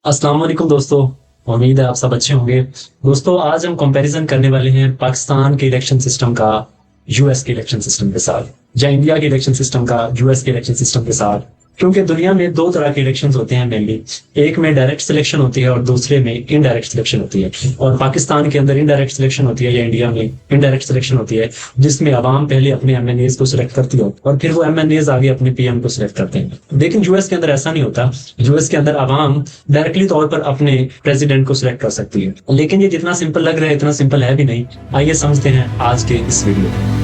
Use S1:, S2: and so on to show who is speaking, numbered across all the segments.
S1: अस्सलाम वालेकुम दोस्तों। उम्मीद है आप सब अच्छे होंगे। दोस्तों आज हम कंपैरिजन करने वाले हैं पाकिस्तान के इलेक्शन सिस्टम का यूएस के इलेक्शन सिस्टम के साथ, या इंडिया के इलेक्शन सिस्टम का यूएस के इलेक्शन सिस्टम के साथ। क्योंकि दुनिया में दो तरह के इलेक्शंस होते हैं मेनली, एक में डायरेक्ट सिलेक्शन होती है और दूसरे में इनडायरेक्ट सिलेक्शन होती है। और पाकिस्तान के अंदर इनडायरेक्ट सिलेक्शन होती है या इंडिया में इनडायरेक्ट सिलेक्शन होती है, जिसमें अवाम पहले अपने एमएनएज को सिलेक्ट करती हो और फिर वो एमएनएज आगे अपने पीएम को सिलेक्ट करते हैं। लेकिन यूएस के अंदर ऐसा नहीं होता। यूएस के अंदर अवाम डायरेक्टली तौर पर अपने प्रेसिडेंट को सिलेक्ट कर सकती है। लेकिन ये जितना सिंपल लग रहा है इतना सिंपल है भी नहीं। आइए समझते हैं आज के इस वीडियो में।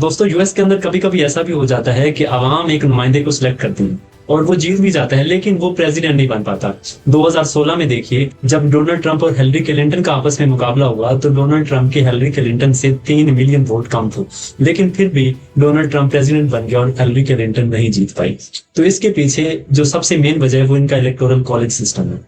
S1: दोस्तों यूएस के अंदर कभी कभी ऐसा भी हो जाता है कि अवाम एक नुमाइंदे को सिलेक्ट करती है और वो जीत भी जाता है, लेकिन वो प्रेसिडेंट नहीं बन पाता। 2016 में देखिए, जब डोनाल्ड ट्रंप और हिलरी क्लिंटन का आपस में मुकाबला हुआ तो डोनाल्ड ट्रंप के हिलरी क्लिंटन से 3 मिलियन वोट कम थे, लेकिन फिर भी डोनाल्ड ट्रंप प्रेसिडेंट बन गया और हिलरी क्लिंटन नहीं जीत पाई। तो इसके पीछे जो सबसे मेन वजह है वो इनका इलेक्टोरल कॉलेज सिस्टम है।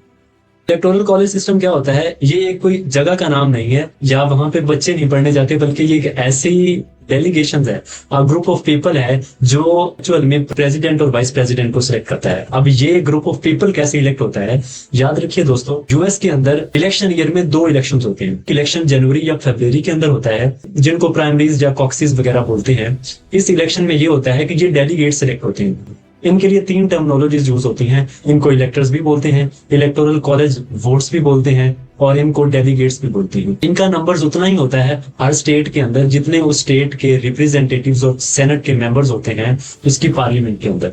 S1: इलेक्टोरल कॉलेज सिस्टम क्या होता है? ये कोई जगह का नाम नहीं है या वहां पे बच्चे नहीं पढ़ने जाते, बल्कि ये एक ऐसी डेलीगेशन है, ग्रुप ऑफ पीपल है जो एक्चुअल में प्रेसिडेंट और वाइस प्रेसिडेंट को सिलेक्ट करता है। अब ये ग्रुप ऑफ पीपल कैसे इलेक्ट होता है, याद रखिए दोस्तों, यूएस के अंदर इलेक्शन ईयर में 2 इलेक्शन होते हैं। इलेक्शन जनवरी या फरवरी के अंदर होता है, जिनको प्राइमरीज या कॉक्सिस वगैरह बोलते हैं। इस इलेक्शन में ये होता है कि ये डेलीगेट सिलेक्ट होते हैं। इनके लिए 3 टर्मिनोलॉजीज यूज होती हैं। इनको इलेक्टर्स भी बोलते हैं, इलेक्टोरल कॉलेज वोट्स भी बोलते हैं और इनको डेलीगेट्स भी बोलते हैं। इनका नंबर्स उतना ही होता है हर स्टेट के अंदर जितने उस स्टेट के रिप्रेजेंटेटिव्स और सेनेट के मेंबर्स होते हैं उसकी पार्लियामेंट के अंदर।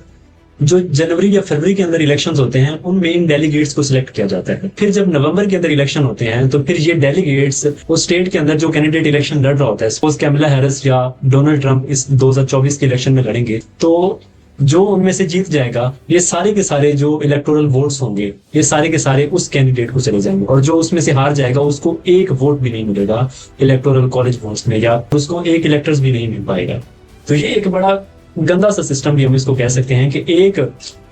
S1: जो जनवरी या फरवरी के अंदर इलेक्शंस होते हैं उनमें इन डेलीगेट्स को सिलेक्ट किया जाता है। फिर जब नवंबर के अंदर इलेक्शन होते हैं तो फिर ये डेलीगेट्स उस स्टेट के अंदर जो कैंडिडेट इलेक्शन लड़ रहा होता है, सपोज कैमला हैरिस या डोनाल्ड ट्रंप इस 2024 के इलेक्शन में लड़ेंगे, तो जो उनमें से जीत जाएगा ये सारे के सारे जो इलेक्टोरल वोट्स होंगे ये सारे के सारे उस कैंडिडेट को चले जाएंगे, और जो उसमें से हार जाएगा उसको एक वोट भी नहीं मिलेगा इलेक्टोरल कॉलेज वोट्स में, या उसको एक इलेक्टर्स भी नहीं मिल पाएगा। तो ये एक बड़ा गंदा सा सिस्टम भी हम इसको कह सकते हैं कि एक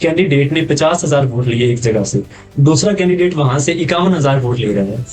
S1: कैंडिडेट ने 50,000 वोट लिए एक जगह से, दूसरा कैंडिडेट वहां से 51,000 वोट ले रहा है,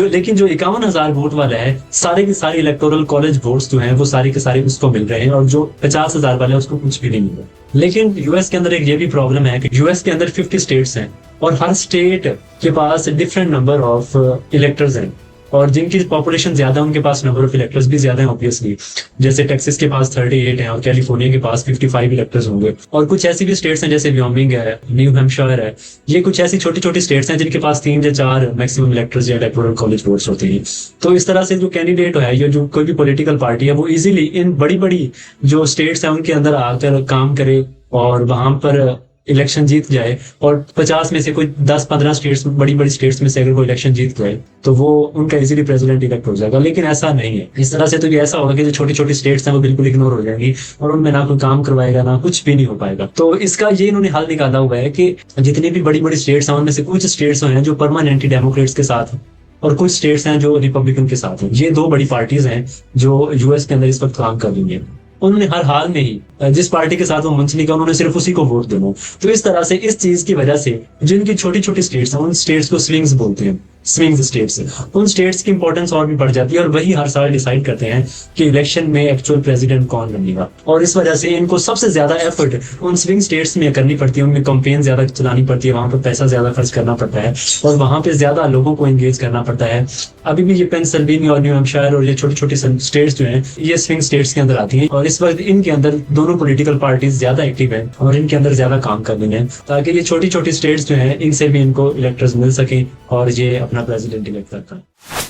S1: लेकिन जो 51,000 वोट वाला है सारे के सारे इलेक्टोरल कॉलेज वोट्स जो हैं वो सारे के सारे उसको मिल रहे हैं, और जो 50,000 वाला है उसको कुछ भी नहीं मिल रहा। लेकिन यूएस के अंदर एक ये भी प्रॉब्लम है कि यूएस के अंदर 50 स्टेट्स हैं और हर स्टेट के पास डिफरेंट नंबर ऑफ इलेक्टर्स हैं, और जिनकी पॉपुलेशन ज्यादा है उनके पास नंबर ऑफ इलेक्टर्स भी ज्यादा है ऑब्वियसली। जैसे टेक्सास के पास 38 है और कैलिफोर्निया के पास 55 इलेक्टर्स होंगे। और कुछ ऐसी भी स्टेट्स हैं जैसे व्योमिंग है, न्यू हैम्पशायर है, ये कुछ ऐसी छोटी छोटी स्टेट्स हैं जिनके पास 3 या 4 मैक्सिमम इलेक्टर्स या इलेक्टोरल कॉलेज वोट्स होते हैं। तो इस तरह से जो कैंडिडेट है या जो कोई भी पॉलिटिकल पार्टी है वो इजीली इन बड़ी बड़ी जो स्टेट्स है उनके अंदर आकर काम करे और वहां पर इलेक्शन जीत जाए, और 50 में से कोई 10-15 स्टेट्स, बड़ी बड़ी स्टेट्स में से अगर कोई इलेक्शन जीत जाए तो वो उनका इजीली प्रेसिडेंट इलेक्ट हो जाएगा। लेकिन ऐसा नहीं है। इस तरह से तो ये ऐसा होगा कि जो छोटी छोटी स्टेट्स हैं वो बिल्कुल इग्नोर हो जाएंगी और उनमें ना कोई काम करवाएगा ना कुछ भी नहीं हो पाएगा। तो इसका ये इन्होंने हल निकाला हुआ है कि जितनी भी बड़ी बड़ी स्टेट्स हैं उनमें से कुछ स्टेट्स हैं जो परमानेंटली डेमोक्रेट्स के साथ हैं और कुछ स्टेट्स हैं जो रिपब्लिकन के साथ हैं। ये 2 बड़ी पार्टीज हैं जो यूएस के अंदर इस वक्त काम कर रही है। उन्होंने हर हाल में ही जिस पार्टी के साथ वो मुंसलिक है उन्होंने सिर्फ उसी को वोट देना। तो इस तरह से इस चीज की वजह से जिनकी छोटी छोटी स्टेट्स हैं उन स्टेट्स को स्विंग्स बोलते हैं, स्विंग स्टेट्स। उन स्टेट्स की इंपॉर्टेंस और भी बढ़ जाती है और वही हर साल डिसाइड करते हैं कि इलेक्शन में एक्चुअल प्रेसिडेंट कौन बनेगा। और इस वजह से इनको सबसे ज्यादा एफर्ट उन स्विंग स्टेट्स में करनी पड़ती है, उनमें कंपेन ज्यादा चलानी पड़ती है, वहां पर पैसा ज्यादा खर्च करना पड़ता है और वहां पे ज्यादा लोगों को एंगेज करना पड़ता है। अभी भी ये पेंसिल्वेनिया और न्यू हैम्पशायर और ये छोटी छोटी स्टेट्स जो हैं ये स्विंग स्टेट्स के अंदर आती हैं, और इस वक्त इनके अंदर दोनों पॉलिटिकल पार्टीज ज्यादा एक्टिव है और इनके अंदर ज्यादा काम कर रही है, ताकि ये छोटी छोटी स्टेट्स जो हैं इनसे भी इनको इलेक्टर्स मिल सके और ये अपना प्रेसिडेंट इलेक्ट करता है।